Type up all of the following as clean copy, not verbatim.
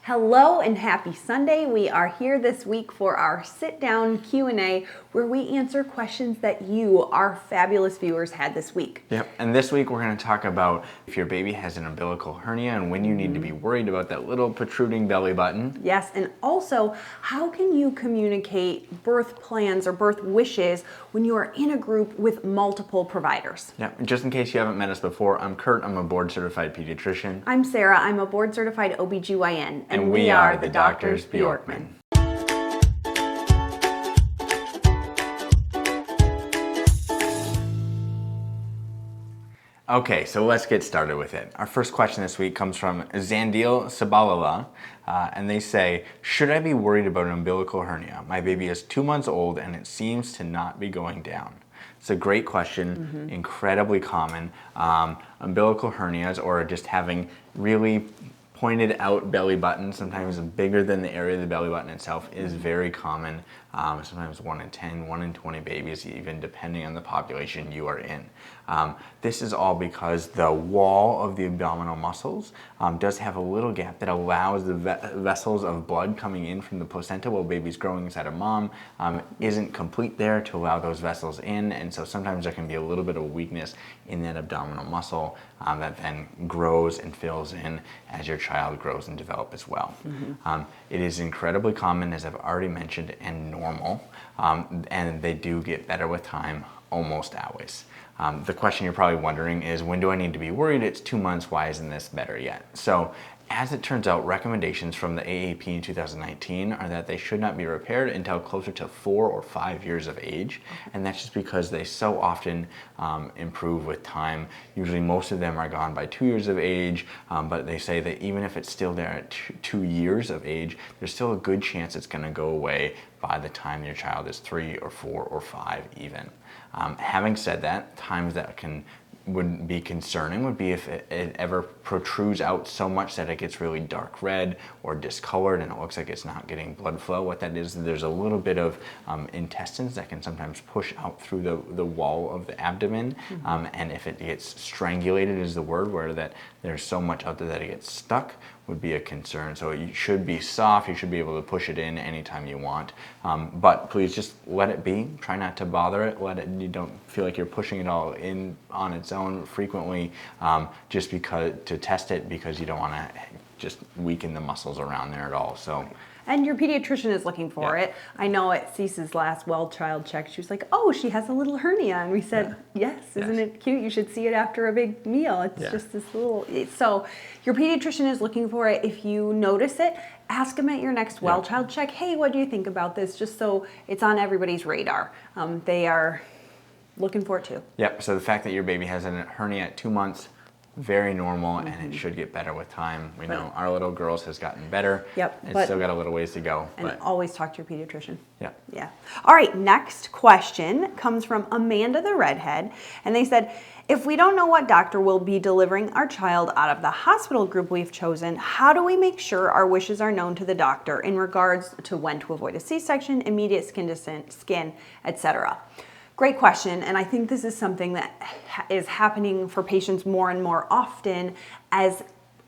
Hello and happy Sunday. We are here this week for our sit-down Q&A where we answer questions that you, our fabulous viewers, had this week. Yep, and this week we're going to talk about if your baby has an umbilical hernia and when you need to be worried about that little protruding belly button. Yes, and also how can you communicate birth plans or birth wishes when you are in a group with multiple providers? Yep, and just in case you haven't met us before, I'm Kurt, I'm a board-certified pediatrician. I'm Sarah, I'm a board-certified OBGYN. And we are the Doctors Bjorkman. Okay, so let's get started with it. Our first question this week comes from Zandil Sabalala, and they say, should I be worried about an umbilical hernia? My baby is 2 months old and it seems to not be going down. It's a great question, incredibly common. Umbilical hernias, or just having really pointed out belly button, sometimes bigger than the area of the belly button itself, is very common. Sometimes 1 in 10, 1 in 20 babies, even depending on the population you are in. This is all because the wall of the abdominal muscles does have a little gap that allows the vessels of blood coming in from the placenta while baby's growing inside of mom isn't complete there to allow those vessels in, and so sometimes there can be a little bit of weakness in that abdominal muscle that then grows and fills in as your child grows and develops as well. It is incredibly common, as I've already mentioned, and normal, and they do get better with time, almost always. The question you're probably wondering is, when do I need to be worried? It's 2 months, why isn't this better yet? So, as it turns out, recommendations from the AAP in 2019 are that they should not be repaired until closer to 4 or 5 years of age, and that's just because they so often improve with time. Usually most of them are gone by 2 years of age, but they say that even if it's still there at 2 years of age, there's still a good chance it's going to go away by the time your child is 3 or 4 or 5 even. Having said that, times that would be concerning would be if it ever protrudes out so much that it gets really dark red or discolored and it looks like it's not getting blood flow. What that is, there's a little bit of intestines that can sometimes push out through the wall of the abdomen, and if it gets strangulated is the word, where that there's so much out there that it gets stuck, would be a concern. So you should be soft, you should be able to push it in anytime you want, but please just let it be. Try not to bother it. You don't feel like you're pushing it all in on its own frequently, just because to test it, because you don't want to just weaken the muscles around there at all. So. And your pediatrician is looking for it. I know at Cease's last well-child check, she was like, oh, she has a little hernia. And we said, yes, isn't it cute? You should see it after a big meal. It's just this little... So your pediatrician is looking for it. If you notice it, ask them at your next well-child check, hey, what do you think about this? Just so it's on everybody's radar. They are looking for it too. Yep, so the fact that your baby has a hernia at 2 months, very normal, and it should get better with time. We know our little girls has gotten better. It's still got a little ways to go. And always talk to your pediatrician. Yeah. All right, next question comes from Amanda the Redhead, and they said, if we don't know what doctor will be delivering our child out of the hospital group we've chosen, how do we make sure our wishes are known to the doctor in regards to when to avoid a C-section, immediate skin descent, etc.? Great question, and I think this is something that is happening for patients more and more often as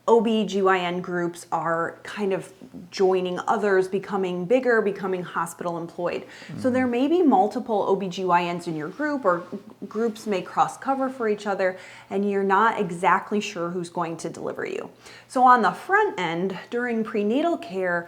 OBGYN groups are kind of joining others, becoming bigger, becoming hospital employed. So there may be multiple OBGYNs in your group, or groups may cross cover for each other, and you're not exactly sure who's going to deliver you. So on the front end, during prenatal care,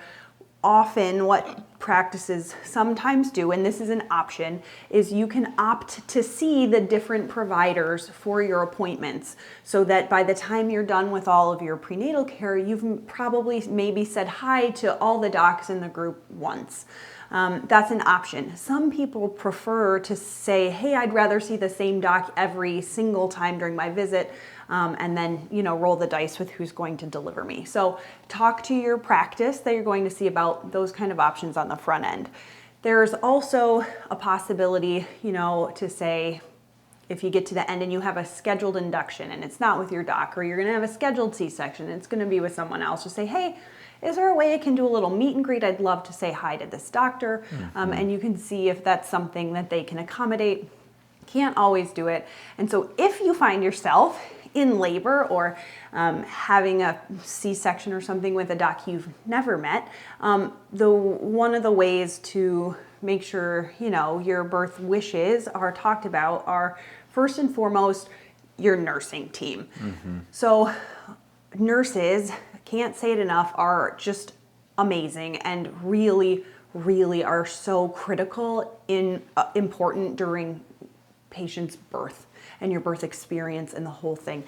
often what practices sometimes do, and this is an option, is you can opt to see the different providers for your appointments, so that by the time you're done with all of your prenatal care, you've probably maybe said hi to all the docs in the group once. That's an option. Some people prefer to say, hey, I'd rather see the same doc every single time during my visit, and then, roll the dice with who's going to deliver me. So talk to your practice that you're going to see about those kind of options on the front end. There's also a possibility, to say, if you get to the end and you have a scheduled induction and it's not with your doc, or you're going to have a scheduled C-section and it's going to be with someone else, just say, hey, is there a way I can do a little meet and greet? I'd love to say hi to this doctor. And you can see if that's something that they can accommodate. Can't always do it. And so if you find yourself in labor or having a C-section or something with a doc you've never met, one of the ways to make sure, you know, your birth wishes are talked about are first and foremost your nursing team. So nurses, can't say it enough, are just amazing and really are so critical in important during patient's birth and your birth experience and the whole thing.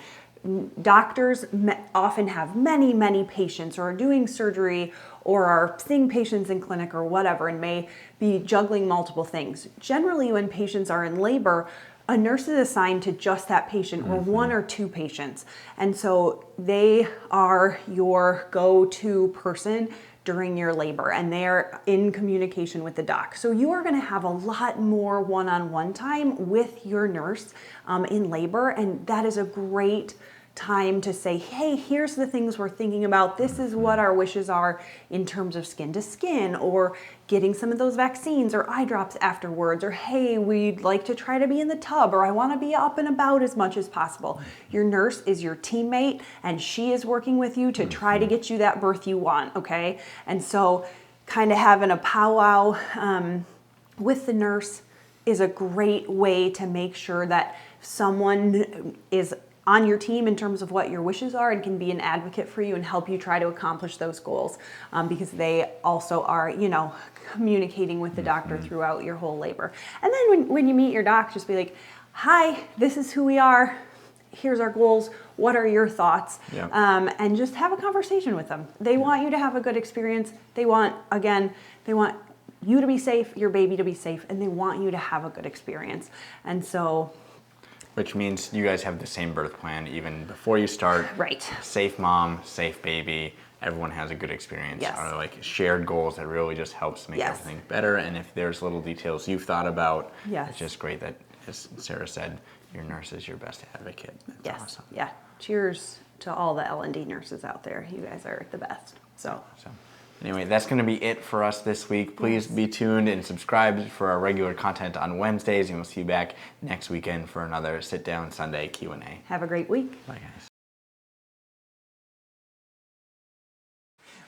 Doctors often have many patients or are doing surgery or are seeing patients in clinic or whatever and may be juggling multiple things. Generally, when patients are in labor, a nurse is assigned to just that patient or one or two patients. And so they are your go-to person during your labor and they're in communication with the doc. So you are gonna have a lot more one-on-one time with your nurse in labor, and that is a great time to say, hey, here's the things we're thinking about. This is what our wishes are in terms of skin to skin or getting some of those vaccines or eye drops afterwards, or hey, we'd like to try to be in the tub, or I want to be up and about as much as possible. Your nurse is your teammate and she is working with you to try to get you that birth you want, okay? And so kind of having a powwow with the nurse is a great way to make sure that someone is on your team in terms of what your wishes are and can be an advocate for you and help you try to accomplish those goals, because they also are, you know, communicating with the doctor throughout your whole labor. And then when you meet your doc, just be like, hi, this is who we are. Here's our goals. What are your thoughts? And just have a conversation with them. They want you to have a good experience. They want you to be safe, your baby to be safe, and they want you to have a good experience. And so, which means you guys have the same birth plan even before you start. Right. Safe mom, safe baby, everyone has a good experience. Yes. Or like shared goals that really just helps make everything better. And if there's little details you've thought about, it's just great that, as Sarah said, your nurse is your best advocate. That's awesome. Yeah. Cheers to all the L&D nurses out there. You guys are the best. So. Anyway, that's going to be it for us this week. Please be tuned and subscribe for our regular content on Wednesdays, and we'll see you back next weekend for another Sit Down Sunday Q&A. Have a great week. Bye, guys.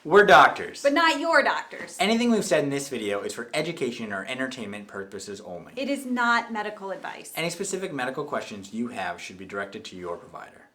We're doctors. But not your doctors. Anything we've said in this video is for education or entertainment purposes only. It is not medical advice. Any specific medical questions you have should be directed to your provider.